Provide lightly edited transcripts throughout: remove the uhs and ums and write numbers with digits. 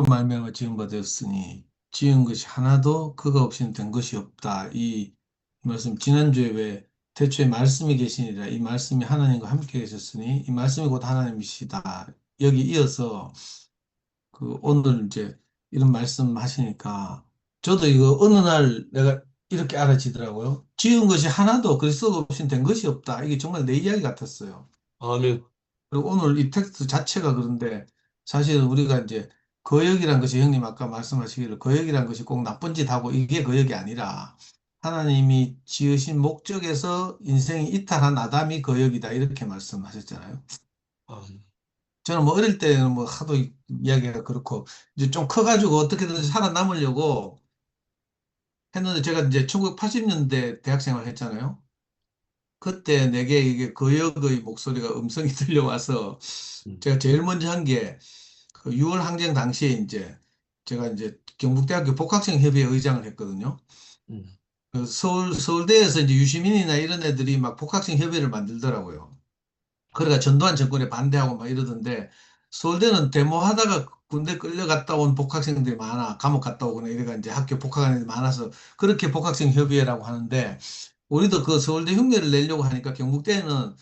말미암아 지은 바 되었으니 지은 것이 하나도 그가 없이는 된 것이 없다. 이 말씀 지난주에 왜 태초에 말씀이 계시니라 이 말씀이 하나님과 함께 계셨으니 이 말씀이 곧 하나님이시다. 여기 이어서 그 오늘 이제 이런 말씀 하시니까 저도 이거 어느 날 내가 이렇게 알아지더라고요. 지은 것이 하나도 그리스도가 없이는 된 것이 없다. 이게 정말 내 이야기 같았어요. 아멘. 그리고 오늘 이 텍스트 자체가 그런데 사실은 우리가 이제 거역이란 것이 형님 아까 말씀하시기를 거역이란 것이 꼭 나쁜 짓 하고 이게 거역이 아니라 하나님이 지으신 목적에서 인생이 이탈한 아담이 거역이다 이렇게 말씀하셨잖아요. 아멘. 저는 뭐 어릴 때는 뭐 하도 이야기가 그렇고 이제 좀 커가지고 어떻게든 살아남으려고 했는데 제가 이제 1980년대 대학생활 했잖아요. 그때 내게 이게 거역의 목소리가 음성이 들려와서 음, 제가 제일 먼저 한 게 그 6월 항쟁 당시에 이제 제가 이제 경북대학교 복학생 협의회 의장을 했거든요. 음, 그 서울대에서 이제 유시민이나 이런 애들이 막 복학생 협의회를 만들더라고요. 그러니까 전두환 정권에 반대하고 막 이러던데 서울대는 데모하다가 군대 끌려갔다 온 복학생들이 많아. 감옥 갔다 오거나 이래가 이제 학교 복학하는 애들이 많아서 그렇게 복학생 협의회라고 하는데 우리도 그 서울대 흉내를 내려고 하니까 경북대는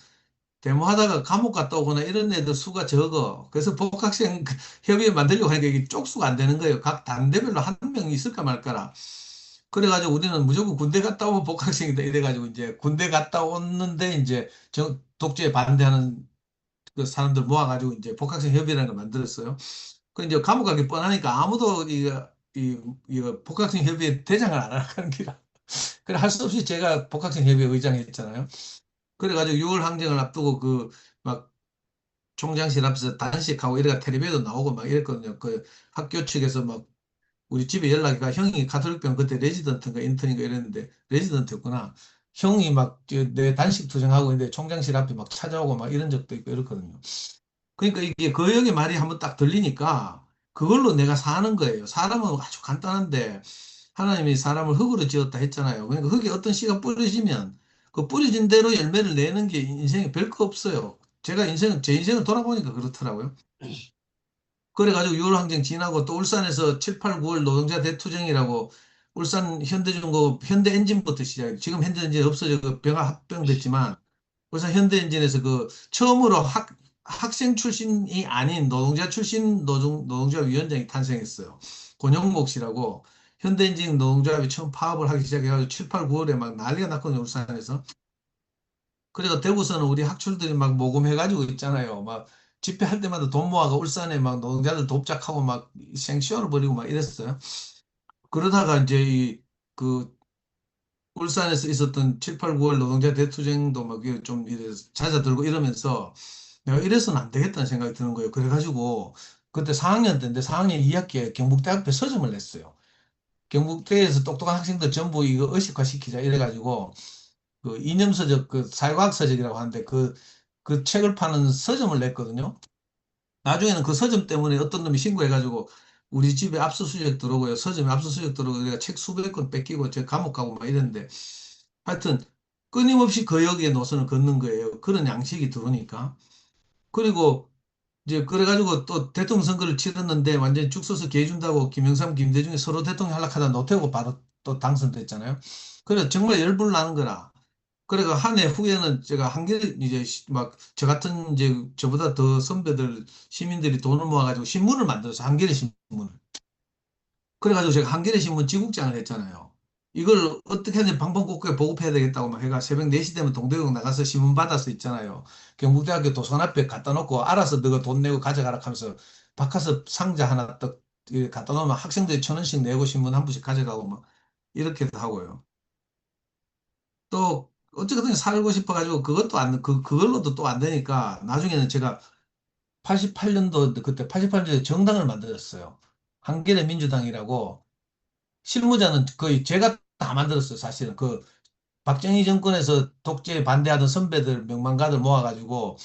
데모하다가 감옥 갔다 오거나 이런 애들 수가 적어. 그래서 복학생 협의회 만들려고 하니까 이게 쪽수가 안 되는 거예요. 각 단대별로 한 명 있을까 말까라. 그래가지고 우리는 무조건 군대 갔다 오면 복학생이다. 이래가지고 이제 군대 갔다 오는데 이제 독재에 반대하는 그 사람들 모아가지고 이제 복학생 협의회라는 걸 만들었어요. 그 이제 감옥 가기 뻔하니까 아무도 이거 복학생 협의회 대장을 안 하는 기라. 그래 할 수 없이 제가 복학생 협의회 의장 했잖아요. 그래가지고 6월 항쟁을 앞두고 막 총장실 앞에서 단식하고 이래가 텔레비에도 나오고 막 이랬거든요. 그 학교 측에서 막 우리 집에 연락이 가 형이 가톨릭병 그때 레지던트인가 인턴인가 이랬는데 레지던트였구나. 형이 막 내 단식 투쟁하고 있는데 총장실 앞에 막 찾아오고 막 이런 적도 있고 이렇거든요. 그러니까 이게 그 형의 말이 한번 딱 들리니까 그걸로 내가 사는 거예요. 사람은 아주 간단한데 하나님이 사람을 흙으로 지었다 했잖아요. 그러니까 흙에 어떤 씨가 뿌려지면 그 뿌려진 대로 열매를 내는 게 인생에 별거 없어요. 제 인생을 돌아보니까 그렇더라고요. 그래가지고 6월 항쟁 지나고 또 울산에서 7, 8, 9월 노동자 대투쟁이라고 울산 현대중공업 현대엔진부터 시작해. 지금 현대엔진 없어져 그 병합 합병됐지만 울산 현대엔진에서 그 처음으로 학생 출신이 아닌 노동자 출신 노동자 위원장이 탄생했어요. 권영목 씨라고 현대엔진 노동조합이 처음 파업을 하기 시작해가지고 7, 8, 9월에 막 난리가 났거든요, 울산에서. 그래서 대구서는 우리 학출들이 막 모금해가지고 있잖아요. 막 집회할 때마다 돈 모아가 울산에 막 노동자들 돕작하고 막 생쇼를 벌이고 막 이랬어요. 그러다가 이제 그 울산에서 있었던 7, 8, 9월 노동자 대투쟁도 막 좀 이래 잦아들고 이러면서 내가 이래서는 안 되겠다는 생각이 드는 거예요. 그래가지고 그때 4학년 때인데 4학년 2학기에 경북대 앞에 서점을 냈어요. 경북대에서 똑똑한 학생들 전부 이거 의식화시키자 이래가지고 그 이념서적 그 사회과학 서적이라고 하는데 그 책을 파는 서점을 냈거든요. 나중에는 그 서점 때문에 어떤 놈이 신고해가지고 우리 집에 압수수색 들어오고요. 서점에 압수수색 들어오고 내가 책 수백 권 뺏기고 제 감옥 가고 막 이랬는데 하여튼 끊임없이 그 역의 노선을 걷는 거예요. 그런 양식이 들어오니까. 그리고 이제 그래가지고 또 대통령 선거를 치렀는데 완전히 죽 서서 개준다고 김영삼, 김대중이 서로 대통령 하려고 하다 노태우가 바로 또 당선됐잖아요. 그래서 정말 열불 나는 거라. 그래가 한 해 후에는 제가 한겨레 이제 막 저 같은 이제 저보다 더 선배들 시민들이 돈을 모아가지고 신문을 만들어서 한겨레 신문을. 그래가지고 제가 한겨레 신문 지국장을 했잖아요. 이걸 어떻게 하든지 방방곡곡에 보급해야 되겠다고 막 해가 새벽 4시 되면 동대구역 나가서 신문 받아서 있잖아요. 경북대학교 도서관 앞에 갖다 놓고 알아서 너가 돈 내고 가져가라 하면서 바카스 상자 하나 딱 이렇게 갖다 놓으면 학생들이 1,000원씩 내고 신문 한 부씩 가져가고 막 이렇게도 하고요. 또 어쨌든 살고 싶어가지고 그것도 그걸로도 또 안 되니까 나중에는 제가 88년도 그때 88년도에 정당을 만들었어요. 한겨레 민주당이라고 실무자는 거의 제가 다 만들었어요. 사실은 그 박정희 정권에서 독재에 반대하던 선배들 명망가들 모아가지고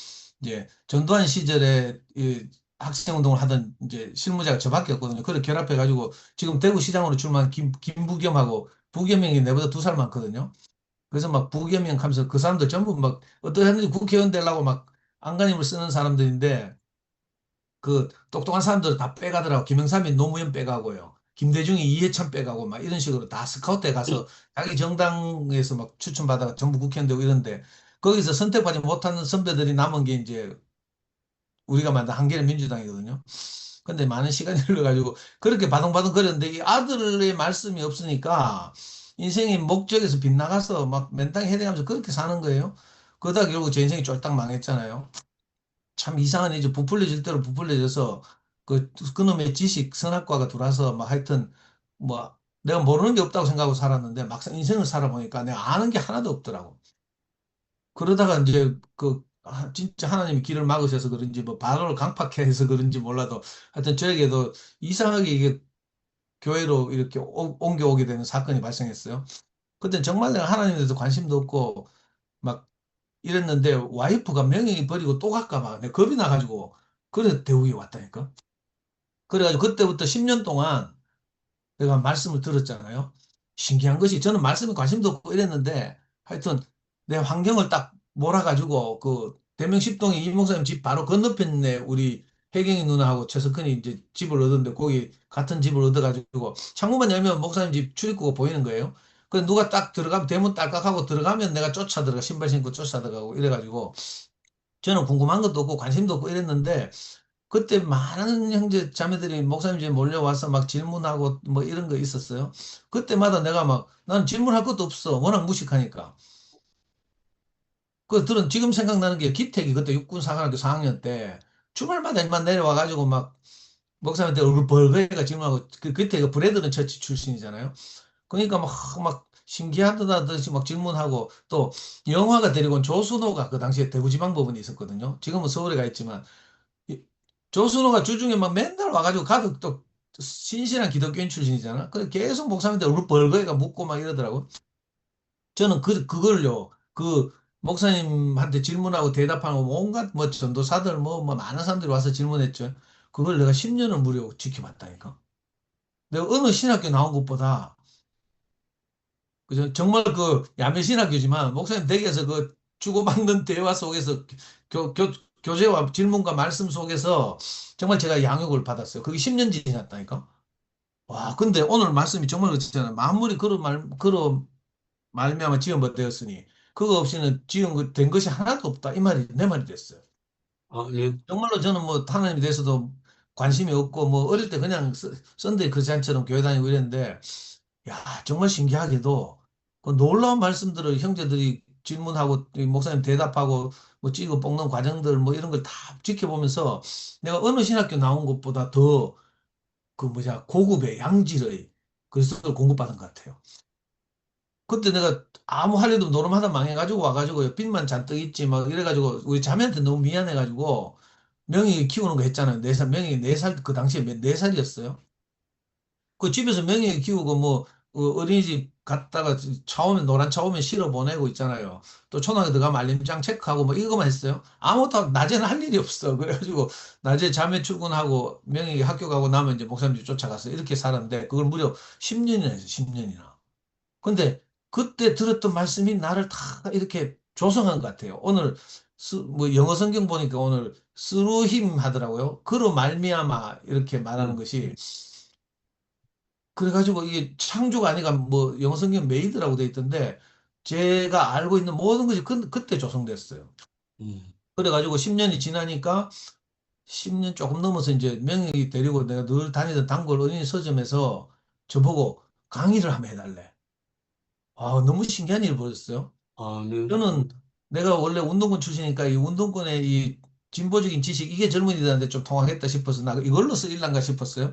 이제 전두환 시절에 이 학생운동을 하던 이제 실무자가 저밖에 없거든요. 그걸 결합해가지고 지금 대구시장으로 출마한 김부겸하고 부겸형이 내보다 2살 많거든요. 그래서 막 부겸형 하면서 그 사람들 전부 막 어떻게 하는지 국회의원 되려고 막 안간힘을 쓰는 사람들인데 그 똑똑한 사람들 다 빼가더라고. 김영삼이 노무현 빼가고요. 김대중이 이해찬 빼가고 막 이런 식으로 다 스카우트에 가서 자기 정당에서 막 추천받아가 전부 국회의원 되고 이런데 거기서 선택받지 못하는 선배들이 남은 게 이제 우리가 만든 한겨레 민주당이거든요. 근데 많은 시간이 흘러가지고 그렇게 바둥바둥 거렸는데 이 아들의 말씀이 없으니까 인생의 목적에서 빗나가서 막 맨땅에 헤딩하면서 그렇게 사는 거예요. 그러다 결국 제 인생이 쫄딱 망했잖아요. 참 이상한 이제 부풀려질 대로 부풀려져서 그놈의 지식 선악과가 들어와서 막 하여튼 뭐 내가 모르는 게 없다고 생각하고 살았는데 막상 인생을 살아보니까 내가 아는 게 하나도 없더라고. 그러다가 이제 진짜 하나님이 길을 막으셔서 그런지 뭐 바로를 강팍해서 그런지 몰라도 하여튼 저에게도 이상하게 이게 교회로 이렇게 옮겨오게 되는 사건이 발생했어요. 그때 정말 내가 하나님에 대해서 관심도 없고 막 이랬는데 와이프가 명예를 버리고 또 갈까 봐 내가 겁이 나가지고 그래 대우에 왔다니까. 그래가지고 그때부터 10년 동안 내가 말씀을 들었잖아요. 신기한 것이 저는 말씀에 관심도 없고 이랬는데 하여튼 내 환경을 딱 몰아가지고 그 대명 10동에 이 목사님 집 바로 건너편에 우리 혜경이 누나하고 최석근이 이제 집을 얻었는데 거기 같은 집을 얻어가지고 창문만 열면 목사님 집 출입구가 보이는 거예요. 그 누가 딱 들어가면 대문 딸깍하고 들어가면 내가 쫓아 들어가 신발 신고 쫓아 들어가고 이래가지고 저는 궁금한 것도 없고 관심도 없고 이랬는데 그때 많은 형제 자매들이 목사님 집에 몰려와서 막 질문하고 뭐 이런 거 있었어요. 그때마다 내가 막 나는 질문할 것도 없어. 워낙 무식하니까. 그 들은 지금 생각나는 게 기택이 그때 육군사관학교 4학년 때 주말마다 일만 내려와가지고 막 목사님한테 얼굴 벌겋게 질문하고 그때 그 브래드런 처치 출신이잖아요. 그러니까 막 신기하다듯이 막 질문하고 또 영화가 데리고 온 조순호가 그 당시에 대구지방법원에 있었거든요. 지금은 서울에 가 있지만 이- 조순호가 주중에 막 맨날 와가지고 가도 또 신실한 기독교인 출신이잖아. 그래 계속 목사님한테 얼굴 벌거이가 묻고 막 이러더라고. 저는 그걸요. 그 목사님한테 질문하고 대답하고 온갖 뭐 전도사들 뭐 많은 사람들이 와서 질문했죠. 그걸 내가 10년을 무려 지켜봤다니까. 내가 어느 신학교 나온 것보다 그죠? 정말 그 야매신학교지만 목사님 댁에서 그 주고받는 대화 속에서 교, 교, 교제와 질문과 말씀 속에서 정말 제가 양육을 받았어요. 그게 10년 지났다니까. 와, 근데 오늘 말씀이 정말 그렇잖아요. 만물이 그로 말미암아 지은 것 되었으니 그거 없이는 지은 된 것이 하나도 없다. 이 말이 내 말이 됐어요. 아, 네. 정말로 저는 뭐 하나님에 대해서도 관심이 없고 뭐 어릴 때 그냥 썬데이 크리스찬처럼 교회 다니고 이랬는데 야, 정말 신기하게도 그 놀라운 말씀들을 형제들이 질문하고 이 목사님 대답하고 뭐 찍어 볶는 과정들 뭐 이런 걸 다 지켜보면서 내가 어느 신학교 나온 것보다 더 그 뭐냐 고급의 양질의 그리스도를 공급받은 것 같아요. 그때 내가 아무 할 일도 없고 노름하다 망해가지고 와가지고 빚만 잔뜩 있지 막 이래가지고 우리 자매한테 너무 미안해가지고 명희 키우는 거 했잖아요. 4살, 명희 4살, 그 당시에 4살이었어요. 그 집에서 명예 키우고 뭐 어린이집 갔다가 처음에 노란 처음에 실어 보내고 있잖아요. 또 초등학교 들어가면 알림장 체크하고 뭐 이거만 했어요. 아무것도 낮에는 할 일이 없어. 그래가지고 낮에 자매 출근하고 명예 학교 가고 나면 이제 목사님 집 쫓아갔어요. 이렇게 살았는데 그걸 무려 10년이나 했어요. 10년이나. 근데 그때 들었던 말씀이 나를 다 이렇게 조성한 것 같아요. 오늘 뭐 영어 성경 보니까 오늘 스루힘 하더라고요. 그로 말미암아 이렇게 말하는 음, 것이 그래가지고 이게 창조가 아니라 뭐 영성경 메이드라고 돼 있던데 제가 알고 있는 모든 것이 그때 조성됐어요. 음. 그래가지고 10년이 지나니까 10년 조금 넘어서 이제 명익이 데리고 내가 늘 다니던 단골 어린이 서점에서 저보고 강의를 한번 해달래. 아, 너무 신기한 일이 벌어졌어요. 아, 네. 저는 내가 원래 운동권 출신이니까 이 운동권의 이 진보적인 지식 이게 젊은이들한테 좀 통하겠다 싶어서 나 이걸로 쓰일란가 싶었어요.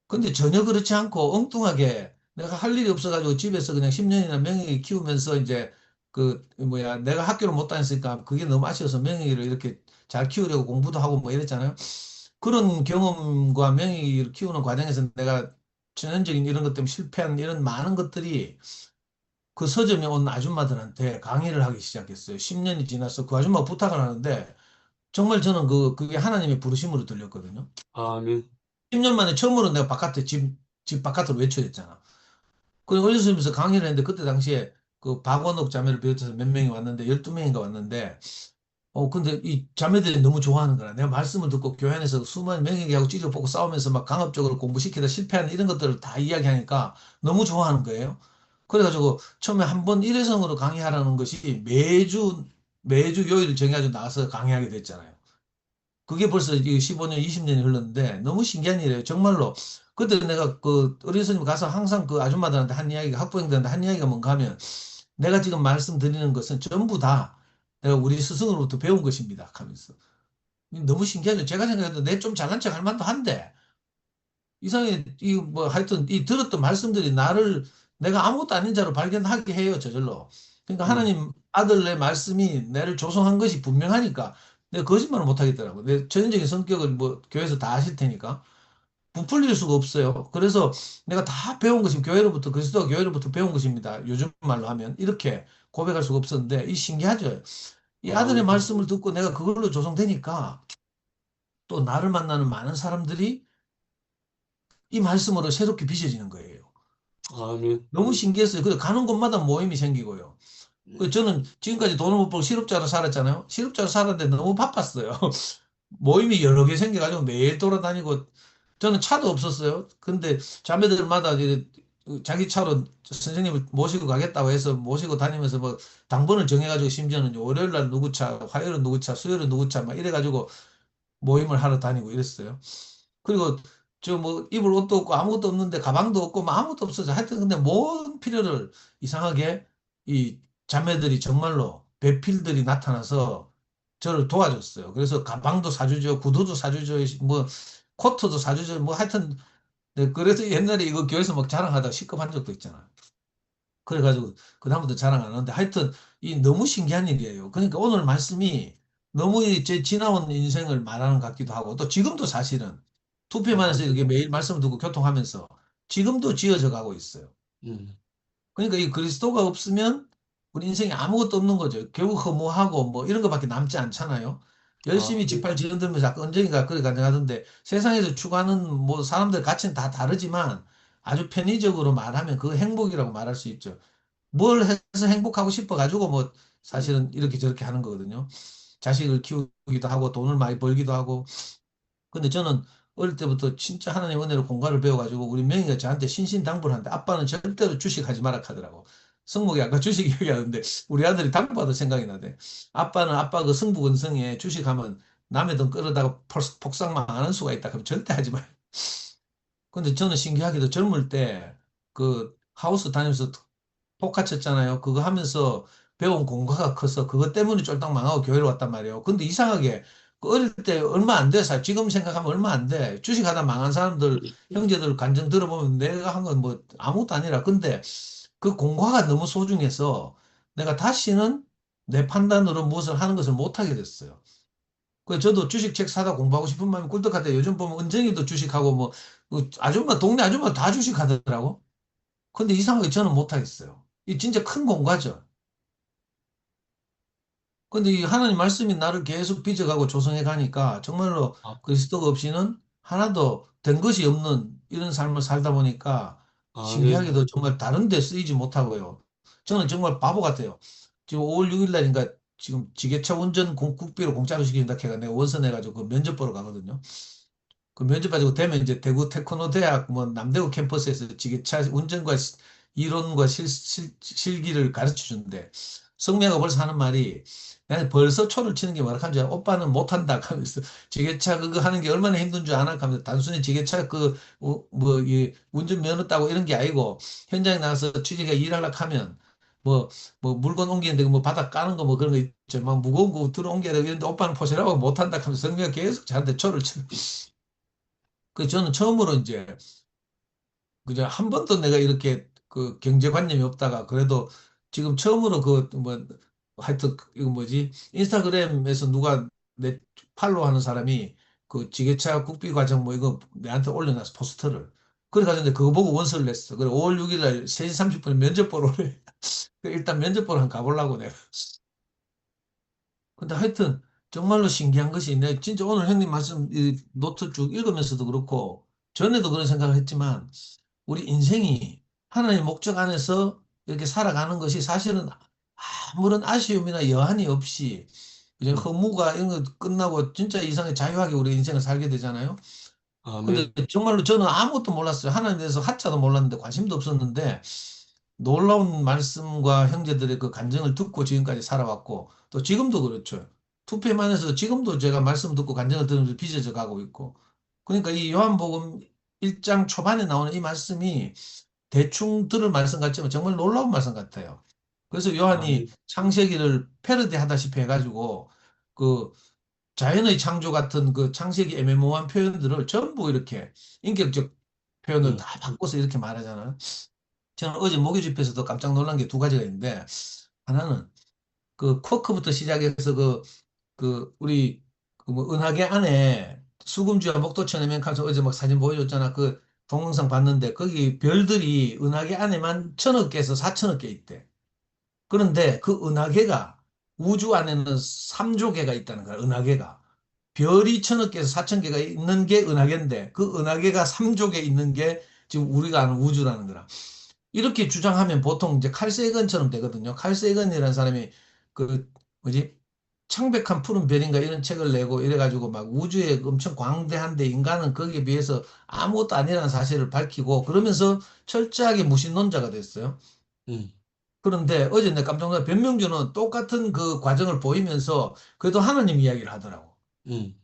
근데 전혀 그렇지 않고 엉뚱하게 내가 할 일이 없어가지고 집에서 그냥 10년이나 명예를 키우면서 이제 그 뭐야 내가 학교를 못 다녔으니까 그게 너무 아쉬워서 명예를 이렇게 잘 키우려고 공부도 하고 뭐 이랬잖아요. 그런 경험과 명예를 키우는 과정에서 내가 전형적인 이런 것 때문에 실패한 이런 많은 것들이 그 서점에 온 아줌마들한테 강의를 하기 시작했어요. 10년이 지나서 그 아줌마 부탁을 하는데 정말 저는 그게 하나님의 부르심으로 들렸거든요. 아, 네. 10년 만에 처음으로 내가 바깥에 집 바깥으로 외쳐냈잖아. 그리고 올려서면서 강의를 했는데 그때 당시에 그 박원옥 자매를 비롯해서 몇 명이 왔는데 12명인가 왔는데 근데 이 자매들이 너무 좋아하는 거라. 내가 말씀을 듣고 교회 안에서 수많은 명예기하고 찌려보고 싸우면서 막 강압적으로 공부시키다 실패하는 이런 것들을 다 이야기하니까 너무 좋아하는 거예요. 그래가지고 처음에 한 번 일회성으로 강의하라는 것이 매주 요일을 정해가지고 나와서 강의하게 됐잖아요. 그게 벌써 15년, 20년이 흘렀는데 너무 신기한 일이에요. 정말로. 그때 내가 그 어린 스님 가서 항상 그 아줌마들한테 한 이야기가, 학부형들한테 한 이야기가 뭔가 하면 내가 지금 말씀드리는 것은 전부 다 내가 우리 스승으로부터 배운 것입니다. 하면서. 너무 신기하죠. 제가 생각해도 내 좀 잘난 척 할 만도 한데 이상하게 이 뭐 하여튼 이 들었던 말씀들이 나를 내가 아무것도 아닌 자로 발견하게 해요. 저절로. 그러니까 음, 하나님 아들의 말씀이 나를 조성한 것이 분명하니까 내가 거짓말을 못 하겠더라고. 내 전형적인 성격을 뭐 교회에서 다 아실 테니까 부풀릴 수가 없어요. 그래서 내가 다 배운 것이 교회로부터 그리스도 교회로부터 배운 것입니다. 요즘 말로 하면 이렇게 고백할 수가 없었는데 이 신기하죠. 이 아들의 아멘, 말씀을 듣고 내가 그걸로 조성되니까 또 나를 만나는 많은 사람들이 이 말씀으로 새롭게 빚어지는 거예요. 아멘, 너무 신기했어요. 그래서 가는 곳마다 모임이 생기고요. 저는 지금까지 돈을 못 벌고 실업자로 살았잖아요. 실업자로 살았는데 너무 바빴어요. 모임이 여러 개 생겨가지고 매일 돌아다니고 저는 차도 없었어요. 근데 자매들마다 이제 자기 차로 선생님을 모시고 가겠다고 해서 모시고 다니면서 뭐 당번을 정해가지고 심지어는 월요일 날 누구 차, 화요일은 누구 차, 수요일은 누구 차 막 이래가지고 모임을 하러 다니고 이랬어요. 그리고 저 뭐 입을 옷도 없고 아무것도 없는데 가방도 없고 뭐 아무것도 없어서 하여튼 근데 모든 필요를 이상하게 이 자매들이 정말로 배필들이 나타나서 저를 도와줬어요. 그래서 가방도 사주죠, 구두도 사주죠, 뭐 코트도 사주죠, 뭐 하여튼 네, 그래서 옛날에 이거 교회에서 막 자랑하다가 시급한 적도 있잖아. 그래가지고 그다음부터 자랑 안 하는데 하여튼 이 너무 신기한 일이에요. 그러니까 오늘 말씀이 너무 이제 지나온 인생을 말하는 것 같기도 하고 또 지금도 사실은 투표만해서 아멘, 이렇게 매일 말씀을 듣고 교통하면서 지금도 지어져 가고 있어요. 음, 그러니까 이 그리스도가 없으면 우리 인생에 아무것도 없는 거죠. 결국 허무하고 뭐 이런 것밖에 남지 않잖아요. 열심히 아멘, 직팔 지어들면서 아까 언젠가 그래 가능하던데 세상에서 추구하는 뭐 사람들 가치는 다 다르지만 아주 편의적으로 말하면 그 행복이라고 말할 수 있죠. 뭘 해서 행복하고 싶어 가지고 뭐 사실은 이렇게 저렇게 하는 거거든요. 자식을 키우기도 하고 돈을 많이 벌기도 하고. 근데 저는 어릴 때부터 진짜 하나님 은혜로 공부를 배워가지고 우리 명희가 저한테 신신당부를 하는데 아빠는 절대로 주식하지 마라 하더라고. 성목이 아까 주식 얘기하는데 우리 아들이 당부하던 생각이 나대. 아빠는 아빠 그 승부근성에 주식하면 남의 돈 끌어다가 폭삭 망하는 수가 있다. 그럼 절대 하지 마. 근데 저는 신기하게도 젊을 때 그 하우스 다니면서 포카 쳤잖아요. 그거 하면서 배운 공과가 커서 그것 때문에 쫄딱 망하고 교회를 왔단 말이에요. 근데 이상하게 그 어릴 때 얼마 안 돼. 지금 생각하면 얼마 안 돼. 주식하다 망한 사람들, 형제들 간증 들어보면 내가 한 건 뭐 아무것도 아니라. 근데 그 공과가 너무 소중해서 내가 다시는 내 판단으로 무엇을 하는 것을 못하게 됐어요. 그 저도 주식 책 사다 공부하고 싶은 마음이 꿀떡하대. 요즘 보면 은정이도 주식하고 뭐 아줌마 동네 아줌마 다 주식하더라고. 근데 이상하게 저는 못하겠어요. 이 진짜 큰 공과죠. 근데 이 하나님 말씀이 나를 계속 빚어가고 조성해 가니까 정말로 아, 그리스도가 없이는 하나도 된 것이 없는 이런 삶을 살다 보니까 아멘, 신기하게도 정말 다른 데 쓰이지 못하고요. 저는 정말 바보 같아요. 지금 5월 6일 날인가 지금 지게차 운전 국비로 공짜로 시킨다 해가 내가 원서 내가지고 그 면접 보러 가거든요. 그 면접 가지고 되면 이제 대구 테크노 대학 뭐 남대구 캠퍼스에서 지게차 운전과 이론과 실기를 가르쳐 주는데 성미아가 벌써 하는 말이 나는 벌써 초를 치는 게 뭐라 하는 줄 알아? 오빠는 못한다 하면서 지게차 그거 하는 게 얼마나 힘든 줄 아나 하면서 단순히 지게차 이 운전 면허 따고 이런 게 아니고 현장에 나가서 취직해 일하려고 하면 뭐 물건 옮기는데 뭐 바닥 까는 거 뭐 그런 거 있죠. 막 무거운 거 들어 옮겨야 되고 이런데 오빠는 포시라고 못한다 하면서 성미가 계속 저한테 초를 치는. 그 저는 처음으로 이제 그저 한 번도 내가 이렇게 그 경제관념이 없다가 그래도 지금 처음으로 그 뭐 하여튼 이거 뭐지 인스타그램에서 누가 내 팔로우 하는 사람이 그 지게차 국비 과정 뭐 이거 내한테 올려놨어 포스터를. 그래 가지고 그거 보고 원서를 냈어. 그래 5월 6일 날 3시 30분에 면접 보러 오래. 일단 면접 보러 한 가보려고 내가. 근데 하여튼 정말로 신기한 것이 내 진짜 오늘 형님 말씀 이 노트 쭉 읽으면서도 그렇고 전에도 그런 생각을 했지만 우리 인생이 하나님의 목적 안에서 이렇게 살아가는 것이 사실은 아무런 아쉬움이나 여한이 없이 이제 허무가 이런 거 끝나고 진짜 이상의 자유하게 우리 인생을 살게 되잖아요. 근데 아멘. 정말로 저는 아무것도 몰랐어요. 하나님에 대해서 하자도 몰랐는데 관심도 없었는데 놀라운 말씀과 형제들의 그 간증을 듣고 지금까지 살아왔고 또 지금도 그렇죠. 투표만해서 지금도 제가 말씀 듣고 간증을 들으면서 빚어져 가고 있고 그러니까 이 요한복음 1장 초반에 나오는 이 말씀이 대충 들을 말씀 같지만 정말 놀라운 말씀 같아요. 그래서 요한이 아멘. 창세기를 패러디 하다시피 해가지고 그 자연의 창조 같은 그 창세기 애매모호한 표현들을 전부 이렇게 인격적 표현을 음, 다 바꿔서 이렇게 말하잖아요. 저는 어제 목요 집에서도 깜짝 놀란 게 두 가지가 있는데 하나는 그 쿼크부터 시작해서 우리 그뭐 은하계 안에 수금주와 목도천에면 가서 어제 막 사진 보여줬잖아. 그 동영상 봤는데 거기 별들이 은하계 안에만 1,000억 개에서 4,000억 개 있대. 그런데 그 은하계가 우주 안에는 3조 개가 있다는 거야. 은하계가. 별이 1,000억 개에서 4,000개가 있는 게 은하계인데 그 은하계가 3조 개 있는 게 지금 우리가 아는 우주라는 거라. 이렇게 주장하면 보통 이제 칼세이건처럼 되거든요. 칼세이건이라는 사람이 그 뭐지? 창백한 푸른 별인가 이런 책을 내고 이래가지고 막 우주에 엄청 광대한데 인간은 거기에 비해서 아무것도 아니라는 사실을 밝히고 그러면서 철저하게 무신론자가 됐어요. 음, 그런데 어제 내가 깜짝 놀라 변명주는 똑같은 그 과정을 보이면서 그래도 하나님 이야기를 하더라고. 음,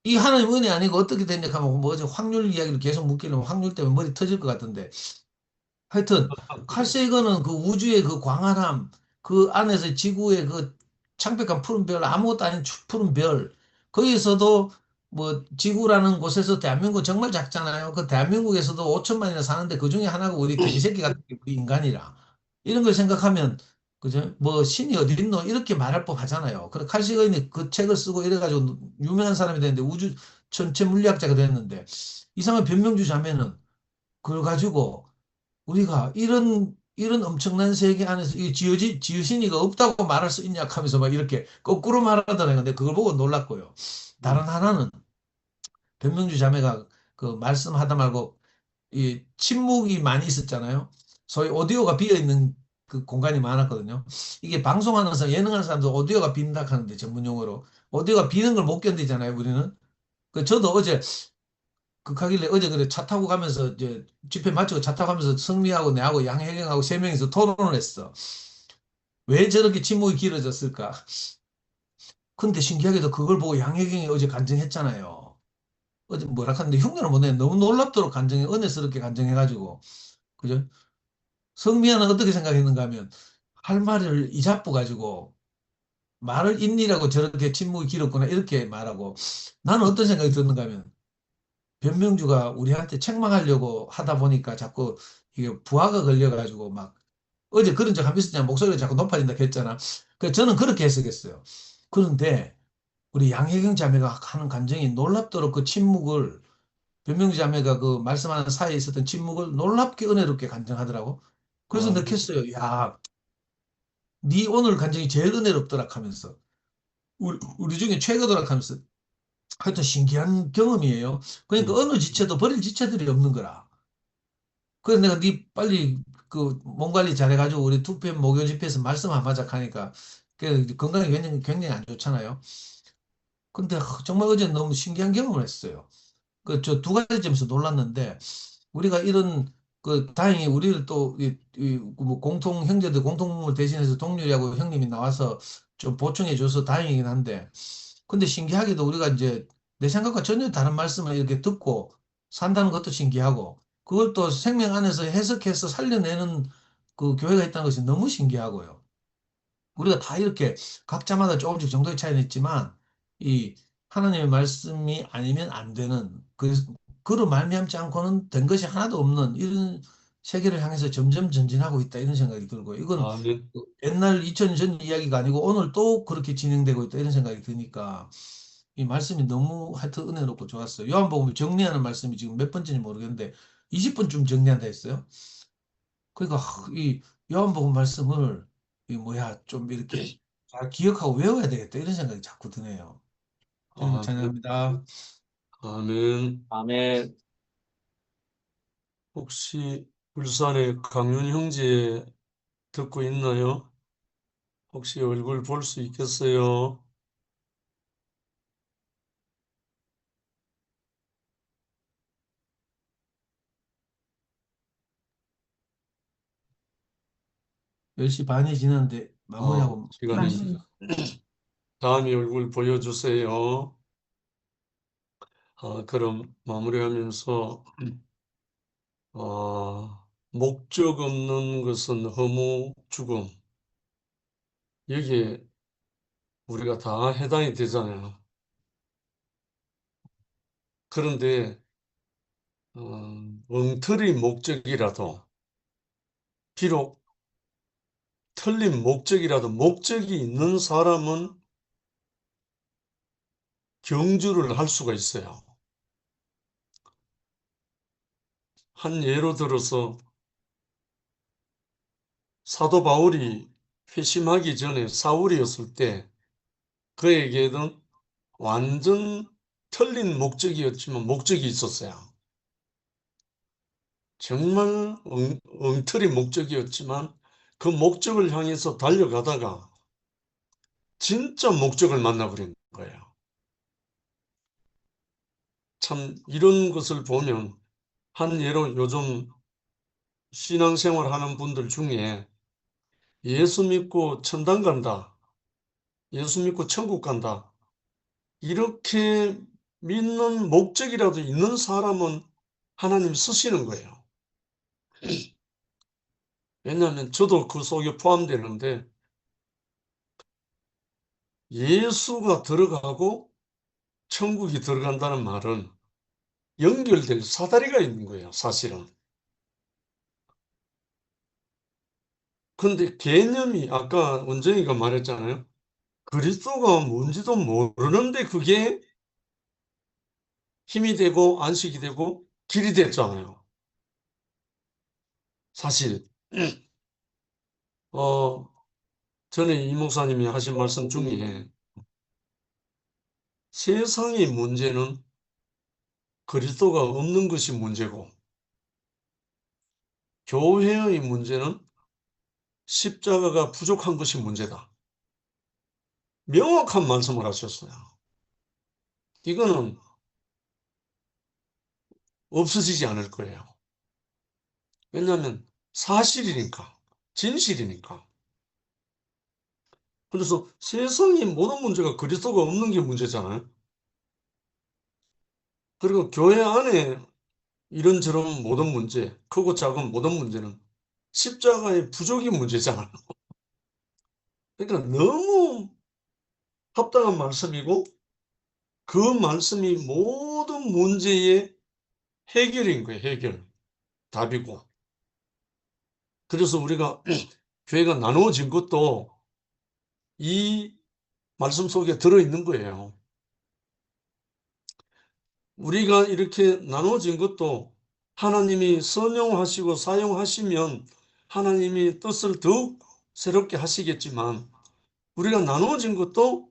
이 하나님 은혜 아니고 어떻게 됐냐 하면 뭐 어제 확률 이야기를 계속 묻기는 확률 때문에 머리 터질 것 같은데 하여튼 칼 세이건은 그 우주의 그 광활함, 그 안에서 지구의 그 창백한 푸른 별, 아무것도 아닌 푸른 별, 거기서도 뭐 지구라는 곳에서 대한민국 정말 작잖아요. 그 대한민국에서도 5천만이나 사는데 그 중에 하나가 우리 개새끼 같은 게 우리 인간이라. 이런 걸 생각하면 그죠? 뭐 신이 어디 있노? 이렇게 말할 법 하잖아요. 그래 칼 세이건이 그 책을 쓰고 이래가지고 유명한 사람이 됐는데 우주 전체 물리학자가 됐는데 이상한 변명주 자매는 그걸 가지고 우리가 이런 엄청난 세계 안에서 이 지유신이가 없다고 말할 수 있냐 하면서 막 이렇게 거꾸로 말하더라고요. 근데 그걸 보고 놀랐고요. 다른 음, 하나는 변명주 자매가 그 말씀하다 말고 이 침묵이 많이 있었잖아요. 소위 오디오가 비어 있는 그 공간이 많았거든요. 이게 방송하는 사람, 예능하는 사람도 오디오가 빈다 하는데 전문 용어로 오디오가 비는 걸 못 견디잖아요. 우리는. 그 저도 어제 극하길래 어제 그래 차 타고 가면서 이제 집회 마치고 차 타고 가면서 성미하고 내하고 양혜경하고 세 명이서 토론을 했어. 왜 저렇게 침묵이 길어졌을까? 근데 신기하게도 그걸 보고 양혜경이 어제 간증했잖아요. 어제 뭐라 하는데 흉내를 못 내. 너무 놀랍도록 간증해, 은혜스럽게 간증해가지고. 그죠? 성미아는 어떻게 생각했는가 하면 할 말을 이자꾸 가지고 말을 잇니라고 저렇게 침묵이 길었구나 이렇게 말하고 나는 어떤 생각이 드는가 하면 변명주가 우리한테 책망하려고 하다 보니까 자꾸 이게 부하가 걸려가지고 막 어제 그런 적 한 번 있었잖아. 목소리가 자꾸 높아진다 했잖아. 그 저는 그렇게 해석했어요. 그런데 우리 양혜경 자매가 하는 감정이 놀랍도록 그 침묵을 변명주 자매가 그 말씀하는 사이에 있었던 침묵을 놀랍게 은혜롭게 간증하더라고. 그래서 아멘. 느꼈어요. 야, 네 오늘 간증이 제일 은혜롭더라 하면서 우리 중에 최고더라 하면서 하여튼 신기한 경험이에요. 그러니까 음, 어느 지체도 버릴 지체들이 없는 거라. 그래서 내가 네 빨리 그 몸 관리 잘해가지고 우리 2PM 목요 집회에서 말씀 한번 하자 하니까 그 건강이 굉장히 안 좋잖아요. 근데 정말 어제 너무 신기한 경험을 했어요. 그 저 두 가지 점에서 놀랐는데 우리가 이런 그 다행히 우리를 또 뭐 공통 형제들 공통을 대신해서 동료하고 형님이 나와서 좀 보충해 줘서 다행이긴 한데 근데 신기하게도 우리가 이제 내 생각과 전혀 다른 말씀을 이렇게 듣고 산다는 것도 신기하고 그걸 또 생명 안에서 해석해서 살려내는 그 교회가 있다는 것이 너무 신기하고요. 우리가 다 이렇게 각자마다 조금씩 정도의 차이는 있지만 이 하나님의 말씀이 아니면 안 되는 그로 말미암지 않고는 된 것이 하나도 없는 이런 세계를 향해서 점점 전진하고 있다 이런 생각이 들고 이건 아멘. 그 옛날 2000년 전 이야기가 아니고 오늘 또 그렇게 진행되고 있다 이런 생각이 드니까 이 말씀이 너무 하여튼 은혜롭고 좋았어요. 요한복음을 정리하는 말씀이 지금 몇 번째인지 모르겠는데 20번쯤 정리한다 했어요. 그러니까 이 요한복음 말씀을 이 뭐야 좀 이렇게 잘 기억하고 외워야 되겠다 이런 생각이 자꾸 드네요. 주님 아멘. 찬양합니다. 아멘. 아멘. 혹시 울산의 강윤 형제 듣고 있나요? 혹시 얼굴 볼 수 있겠어요? 10시 반이 지났는데 마무리하고 시간이 마시죠. 다음에 얼굴 보여주세요. 그럼 마무리하면서 목적 없는 것은 허무, 죽음. 여기에 우리가 다 해당이 되잖아요. 그런데 엉터리 목적이라도 비록 틀린 목적이라도 목적이 있는 사람은 경주를 할 수가 있어요. 한 예로 들어서 사도 바울이 회심하기 전에 사울이었을 때 그에게는 완전 틀린 목적이었지만 목적이 있었어요. 정말 엉터리 목적이었지만 그 목적을 향해서 달려가다가 진짜 목적을 만나버린 거예요. 참 이런 것을 보면 한 예로 요즘 신앙생활 하는 분들 중에 예수 믿고 천당 간다, 예수 믿고 천국 간다, 이렇게 믿는 목적이라도 있는 사람은 하나님 쓰시는 거예요. 왜냐하면 저도 그 속에 포함되는데 예수가 들어가고 천국이 들어간다는 말은 연결될 사다리가 있는 거예요, 사실은. 근데 개념이 아까 원정이가 말했잖아요. 그리스도가 뭔지도 모르는데 그게 힘이 되고 안식이 되고 길이 됐잖아요. 사실 어 전에 이 목사님이 하신 말씀 중에 세상의 문제는 그리스도가 없는 것이 문제고 교회의 문제는 십자가가 부족한 것이 문제다. 명확한 말씀을 하셨어요. 이거는 없어지지 않을 거예요. 왜냐하면 사실이니까, 진실이니까. 그래서 세상의 모든 문제가 그리스도가 없는 게 문제잖아요. 그리고 교회 안에 이런저런 모든 문제, 크고 작은 모든 문제는 십자가의 부족이 문제잖아요. 그러니까 너무 합당한 말씀이고 그 말씀이 모든 문제의 해결인 거예요, 해결. 답이고. 그래서 우리가 교회가 나누어진 것도 이 말씀 속에 들어있는 거예요. 우리가 이렇게 나누어진 것도 하나님이 선용하시고 사용하시면 하나님이 뜻을 더욱 새롭게 하시겠지만 우리가 나누어진 것도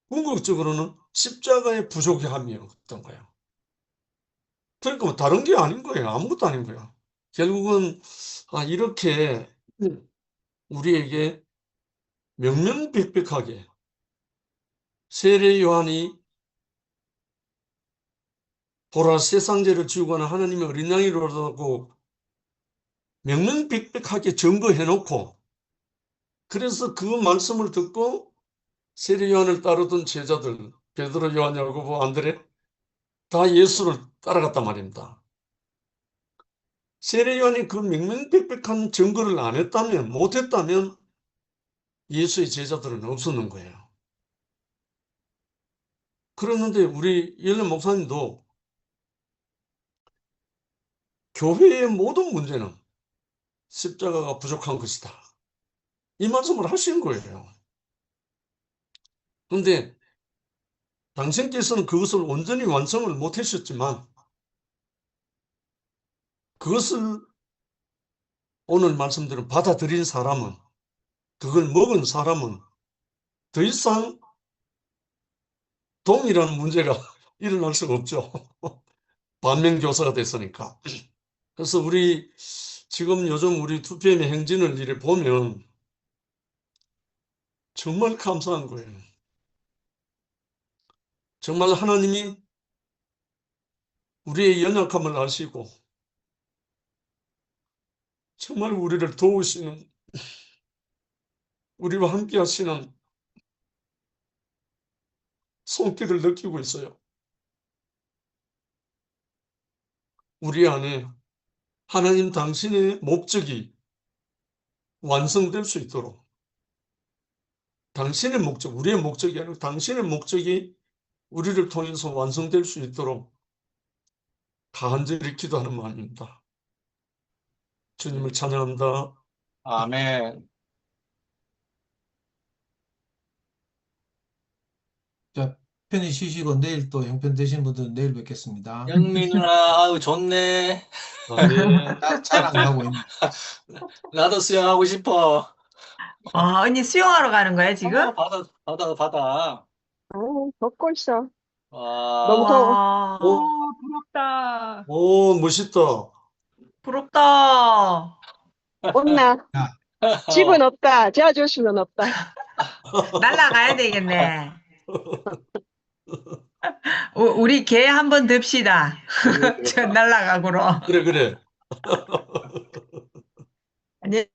궁극적으로는 십자가의 부족함이었던 거예요. 그러니까 뭐 다른 게 아닌 거예요. 아무것도 아닌 거예요. 결국은 이렇게 우리에게 명명백백하게 세례 요한이 보라 세상 죄를 지우고는 하나님의 어린 양이로라고 명명백백하게 증거해 놓고 그래서 그 말씀을 듣고 세례 요한을 따르던 제자들 베드로, 요한, 야고보, 안드레 다 예수를 따라갔단 말입니다. 세례 요한이 그 명명백백한 증거를 안 했다면 못했다면 예수의 제자들은 없었는 거예요. 그랬는데 우리 연례 목사님도 교회의 모든 문제는 십자가가 부족한 것이다. 이 말씀을 하신 거예요. 그런데 당신께서는 그것을 온전히 완성을 못하셨지만 그것을 오늘 말씀드린 받아들인 사람은 그걸 먹은 사람은 더 이상 동일한 문제가 일어날 수가 없죠. 반면교사가 됐으니까. 그래서 우리 지금 요즘 우리 2PM의 행진을 이렇게 보면 정말 감사한 거예요. 정말 하나님이 우리의 연약함을 아시고 정말 우리를 도우시는 우리와 함께 하시는 손길을 느끼고 있어요. 우리 안에 하나님 당신의 목적이 완성될 수 있도록 당신의 목적, 우리의 목적이 아니고 당신의 목적이 우리를 통해서 완성될 수 있도록 간절히 기도하는 마음입니다. 주님을 찬양합니다. 아멘. 자, 편히 쉬시고 내일 또 형편 되신 분들은 내일 뵙겠습니다. 영민 누나, 아유, 좋네. 아멘. 잘 안 가고 있네. 나도 수영하고 싶어. 언니 수영하러 가는 거야, 지금? 바다. 걷고 있어. 너무 와, 더워. 와, 오, 부럽다. 오, 멋있다. 부럽다. 온나. 집은 없다. 재워줄 수는 없다. 날라가야 되겠네. 우리 개 한번 듭시다. 저 날라가고로. 그래, 그래. 안녕.